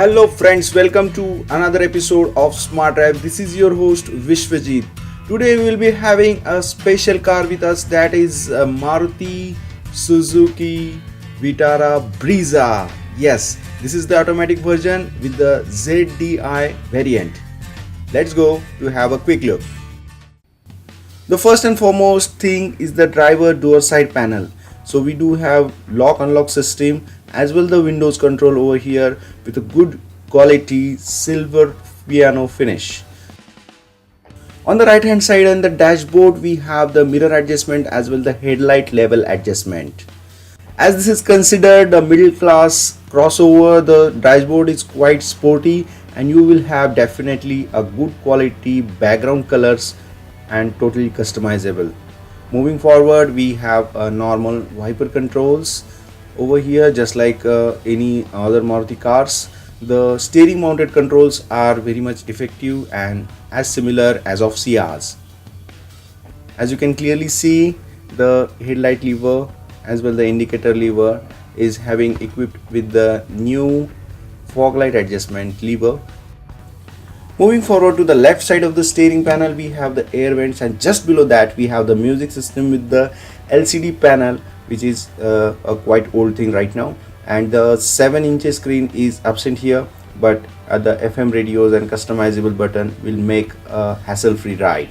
Hello friends, welcome to another episode of SMARTDrive. This is your host Vishwajit. Today we will be having a special car with us, that is a Maruti Suzuki Brezza. Yes, this is the automatic version with the ZDI variant. Let's go to have a quick look. The first and foremost thing is the driver door side panel. So we do have lock unlock system as well the windows control over here with a good quality silver piano finish. On the right hand side on the dashboard we have the mirror adjustment as well the headlight level adjustment. As this is considered a middle class crossover, the dashboard is quite sporty and you will have definitely a good quality background colors and totally customizable. Moving forward, we have normal wiper controls over here, just like any other Maruti cars. The steering mounted controls are very much effective and as similar as of Ciaz. As you can clearly see, the headlight lever as well the indicator lever is having equipped with the new fog light adjustment lever. Moving forward to the left side of the steering panel, we have the air vents, and just below that we have the music system with the LCD panel, which is a quite old thing right now, and the 7-inch screen is absent here, but the FM radios and customizable button will make a hassle-free ride.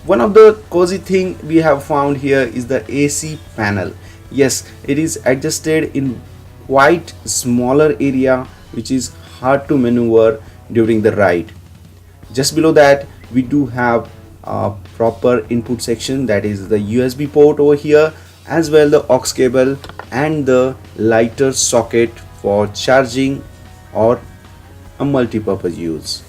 One of the cozy thing we have found here is the AC panel. Yes, it is adjusted in quite smaller area, which is hard to maneuver during the ride. Just below that we do have a proper input section, that is the USB port over here, as well the aux cable and the lighter socket for charging or a multi-purpose use.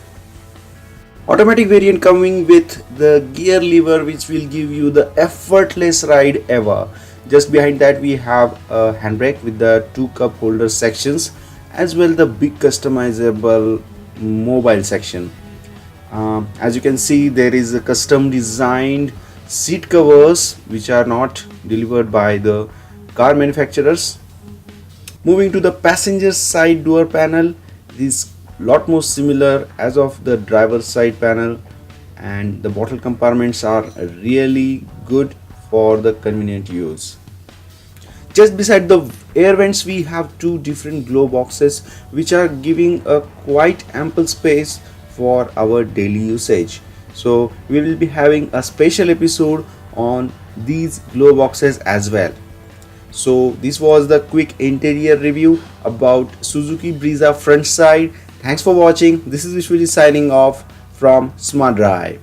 Automatic variant coming with the gear lever, which will give you the effortless ride ever. Just behind that we have a handbrake with the 2 cup holder sections as well the big customizable mobile section. As you can see, there is a custom designed seat covers which are not delivered by the car manufacturers. Moving to the passenger side door panel, it is lot more similar as of the driver's side panel, and the bottle compartments are really good for the convenient use. Just beside the air vents we have 2 different glow boxes which are giving a quite ample space for our daily usage. So we will be having a special episode on these glow boxes as well. So this was the quick interior review about Suzuki Brezza front side. Thanks for watching. This is Vishwajit signing off from SMARTDrive.